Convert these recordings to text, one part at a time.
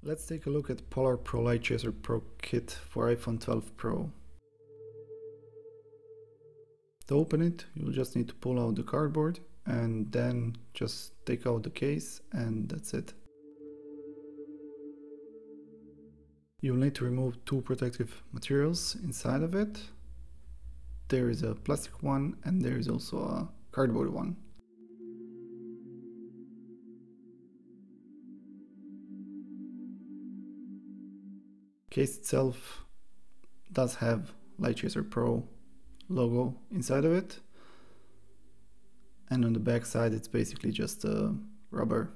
Let's take a look at PolarPro LiteChaser Pro kit for iPhone 12 Pro. To open it, you'll just need to pull out the cardboard and then just take out the case, and that's it. You'll need to remove two protective materials inside of it. There is a plastic one and there is also a cardboard one. Case itself does have LiteChaser Pro logo inside of it, and on the back side it's basically just a rubber.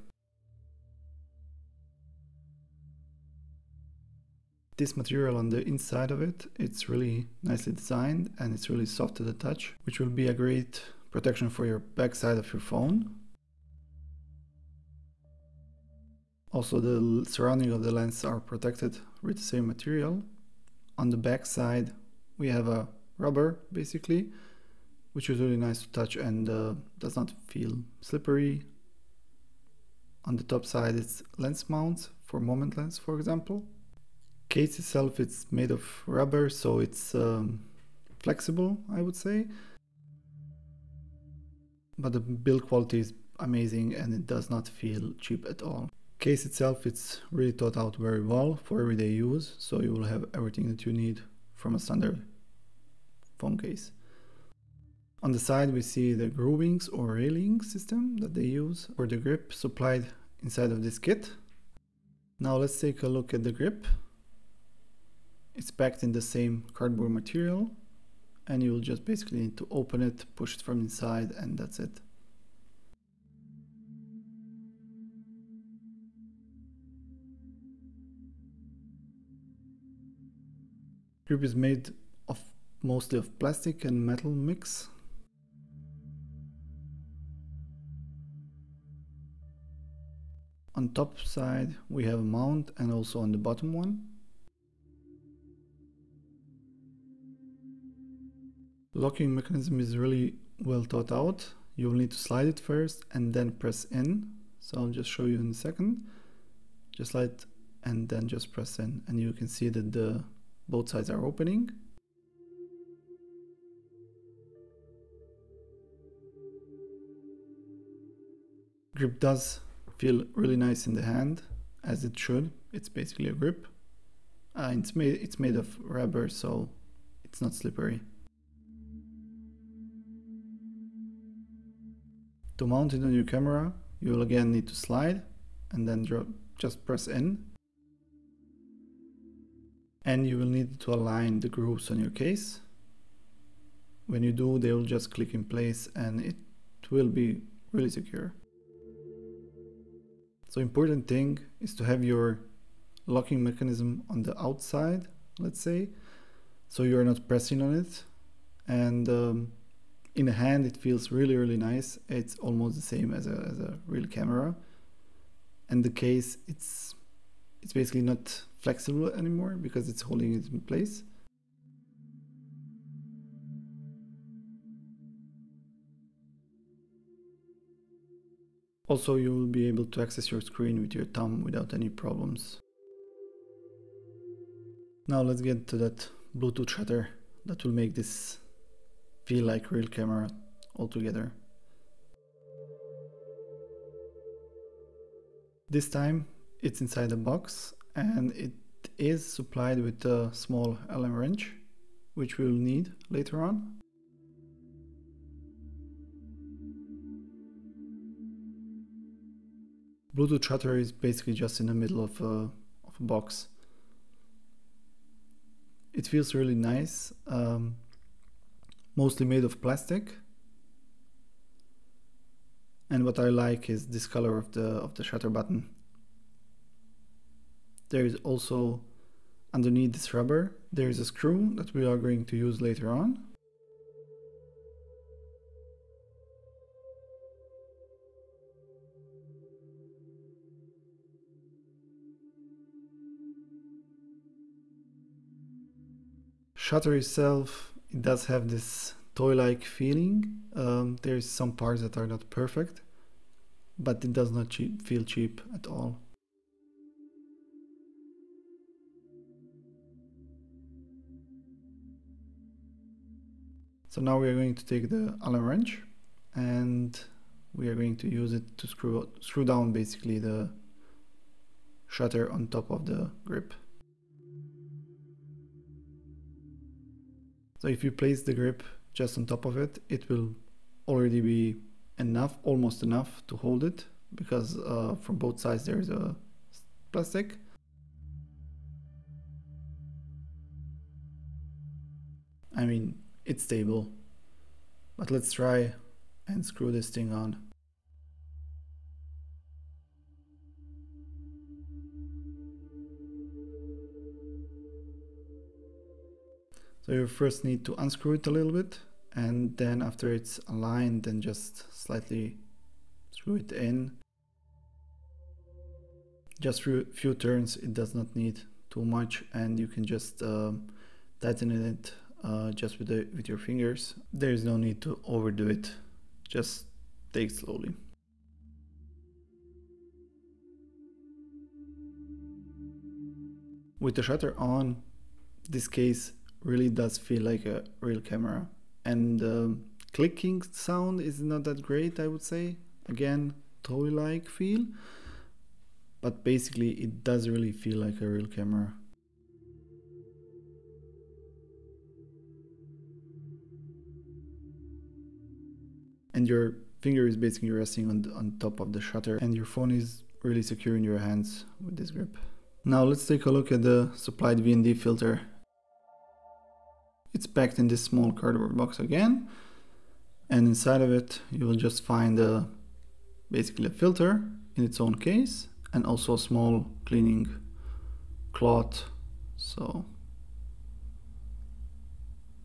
This material on the inside of it, it's really nicely designed and it's really soft to the touch, which will be a great protection for your back side of your phone. Also, the surrounding of the lens are protected with the same material. On the back side we have a rubber basically, which is really nice to touch and does not feel slippery. On the top side it's lens mount for moment lens, for example. Case itself, it's made of rubber, so it's flexible, I would say, but the build quality is amazing and it does not feel cheap at all. Case itself, it's really thought out very well for everyday use, so you will have everything that you need from a standard phone case. On the side we see the groovings or railing system that they use for the grip supplied inside of this kit. Now let's take a look at the grip. It's packed in the same cardboard material, and you will just basically need to open it, push it from inside, and that's it. Grip is made of mostly of plastic and metal mix. On top side we have a mount, and also on the bottom one. Locking mechanism is really well thought out. You'll need to slide it first and then press in. So I'll just show you in a second. Just slide and then just press in, and you can see that both sides are opening. Grip does feel really nice in the hand, as it should. It's basically a grip. It's made of rubber, so it's not slippery. To mount it on your camera, you will again need to slide and then just press in. And you will need to align the grooves on your case. When you do, they will just click in place and it will be really secure. So important thing is to have your locking mechanism on the outside, let's say, so you're not pressing on it. And in a hand it feels really nice. It's almost the same as a real camera. And the case, it's basically not flexible anymore because it's holding it in place. Also, you will be able to access your screen with your thumb without any problems. Now let's get to that Bluetooth shutter that will make this feel like real camera altogether. This time it's inside a box, and it is supplied with a small Allen wrench, which we'll need later on. Bluetooth shutter is basically just in the middle of a box. It feels really nice, mostly made of plastic. And what I like is this color of the shutter button. There is also underneath this rubber, there is a screw that we are going to use later on. Shutter itself, it does have this toy-like feeling. There is some parts that are not perfect, but it does not feel cheap at all. So now we are going to take the Allen wrench and we are going to use it to screw down basically the shutter on top of the grip. So if you place the grip just on top of it, it will already be enough, almost enough to hold it, because from both sides there is a plastic. I mean, it's stable, but let's try and screw this thing on. So you first need to unscrew it a little bit, and then after it's aligned, then just slightly screw it in. Just a few turns, it does not need too much, and you can just tighten it just with your fingers. There is no need to overdo it, just take it slowly. With the shutter on, this case really does feel like a real camera, and the clicking sound is not that great, I would say. Again, toy-like feel, but basically it does really feel like a real camera. And your finger is basically resting on top of the shutter, and your phone is really secure in your hands with this grip. Now let's take a look at the supplied V&D filter. It's packed in this small cardboard box again, and inside of it you will just find basically a filter in its own case, and also a small cleaning cloth. So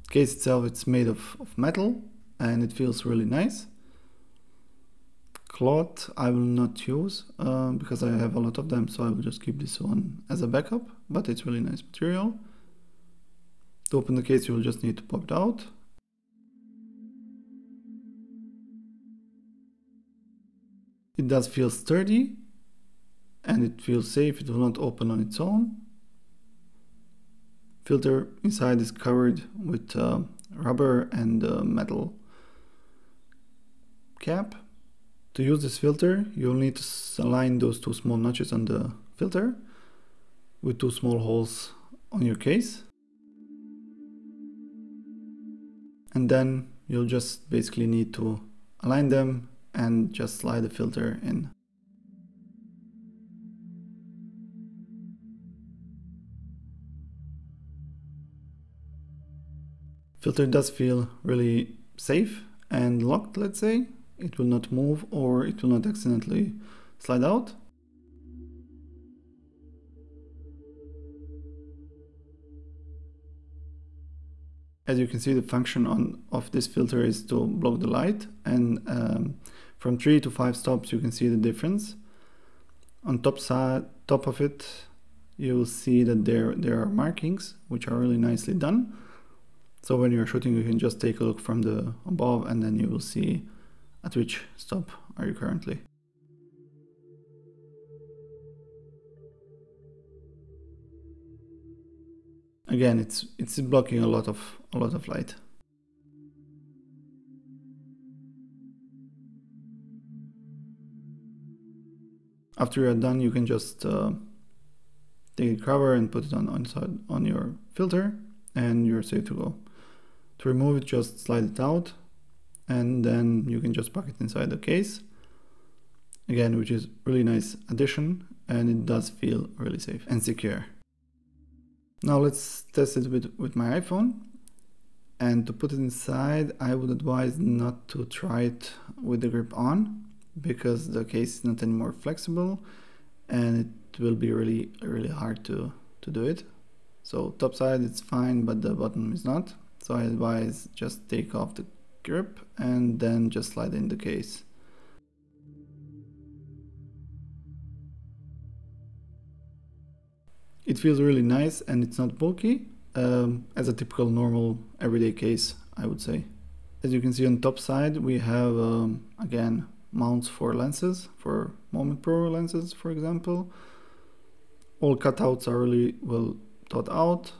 the case itself, it's made of metal and it feels really nice. Cloth I will not use because I have a lot of them, so I will just keep this one as a backup, but it's really nice material. To open the case you will just need to pop it out. It does feel sturdy and it feels safe, it will not open on its own. Filter inside is covered with rubber and metal cap. To use this filter you'll need to align those two small notches on the filter with two small holes on your case. And then you'll just basically need to align them and just slide the filter in. Filter does feel really safe and locked, let's say. It will not move or it will not accidentally slide out. As you can see, the function of this filter is to block the light, and from 3 to 5 stops you can see the difference. On top of it you will see that there are markings which are really nicely done. So when you're shooting you can just take a look from the above and then you will see at which stop are you currently. Again, it's blocking a lot of light. After you're done, you can just take a cover and put it on your filter, and you're safe to go. To remove it, just slide it out, and then you can just pack it inside the case. Again, which is really nice addition, and it does feel really safe and secure. Now let's test it with my iPhone, and to put it inside I would advise not to try it with the grip on, because the case is not anymore flexible and it will be really hard to do it. So top side it's fine, but the bottom is not, so I advise just take off the grip and then just slide in the case. It feels really nice and it's not bulky, as a typical normal everyday case, I would say. As you can see on top side we have again mounts for lenses, for Moment Pro lenses for example. All cutouts are really well thought out.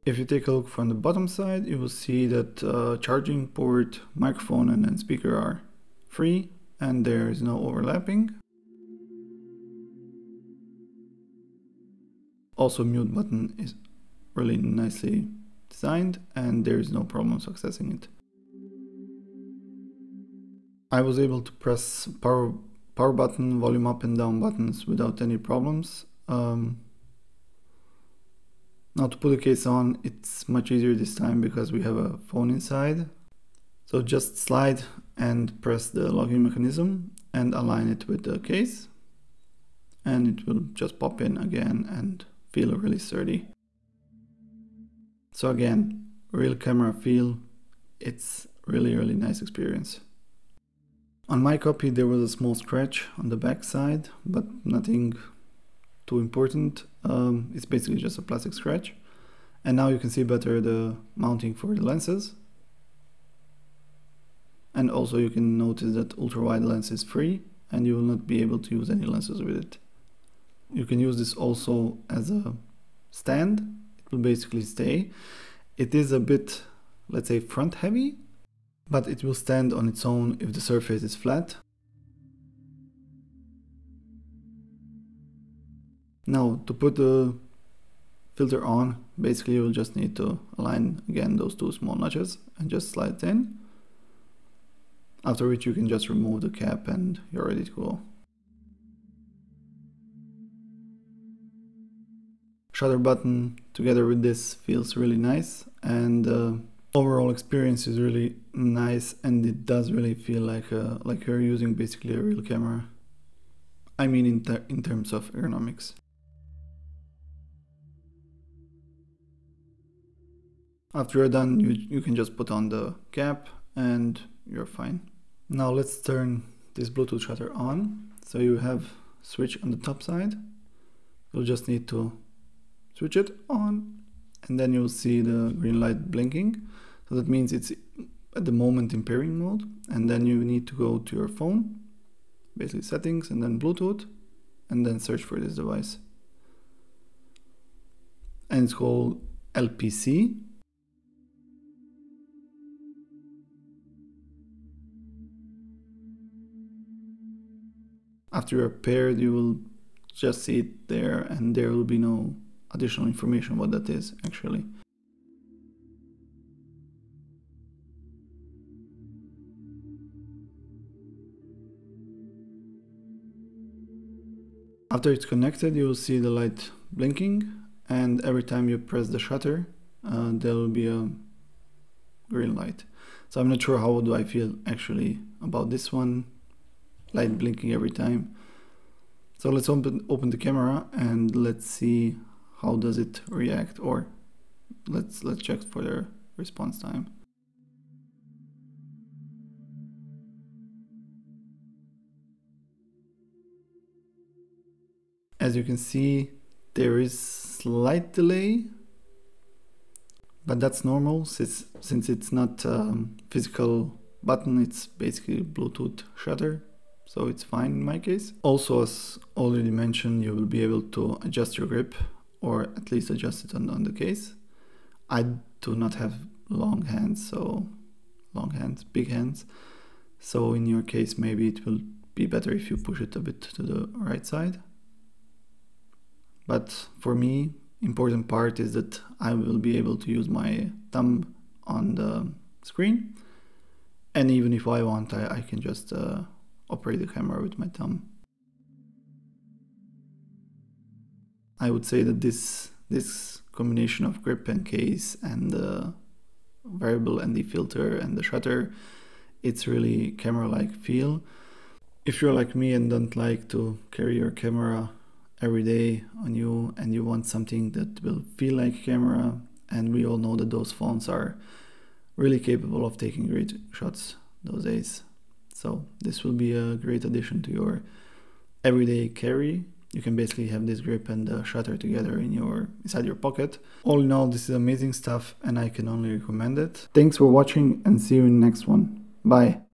If you take a look from the bottom side, you will see that charging port, microphone and then speaker are free and there is no overlapping. Also, mute button is really nicely designed and there is no problems accessing it. I was able to press power button, volume up and down buttons without any problems. Now to put the case on, it's much easier this time because we have a phone inside. So just slide and press the locking mechanism and align it with the case. And it will just pop in again and feel really sturdy. So again, real camera feel, it's really nice experience. On my copy there was a small scratch on the back side, but nothing too important. It's basically just a plastic scratch. And now you can see better the mounting for the lenses. And also you can notice that ultra-wide lens is free and you will not be able to use any lenses with it. You can use this also as a stand. It will basically stay. It is a bit, let's say, front heavy, but it will stand on its own if the surface is flat. Now to put the filter on, basically you'll just need to align again those two small notches and just slide it in. After which you can just remove the cap and you're ready to go. Shutter button together with this feels really nice, and overall experience is really nice, and it does really feel like you're using basically a real camera. I mean in terms of ergonomics. After you're done, you can just put on the cap and you're fine. Now let's turn this Bluetooth shutter on. So you have switch on the top side. You'll just need to switch it on and then you'll see the green light blinking. So that means it's at the moment in pairing mode, and then you need to go to your phone, basically settings and then Bluetooth, and then search for this device. And it's called LPC. After you're paired, you will just see it there, and there will be no additional information what that is actually. After it's connected, you will see the light blinking, and every time you press the shutter, there will be a green light. So I'm not sure how do I feel actually about this one, light blinking every time. So let's open the camera and let's see how does it react, or let's check for the response time. As you can see, there is slight delay, but that's normal since it's not physical button, it's basically Bluetooth shutter, so it's fine in my case. Also, as already mentioned, you will be able to adjust your grip, or at least adjust it on the case. I do not have big hands, so in your case maybe it will be better if you push it a bit to the right side. But for me, important part is that I will be able to use my thumb on the screen, and even if I want, I can just operate the camera with my thumb. I would say that this combination of grip and case and the variable ND filter and the shutter, it's really camera-like feel. If you're like me and don't like to carry your camera every day on you and you want something that will feel like a camera, and we all know that those phones are really capable of taking great shots those days, so this will be a great addition to your everyday carry. You can basically have this grip and the shutter together inside your pocket. All in all, this is amazing stuff and I can only recommend it. Thanks for watching and see you in the next one. Bye.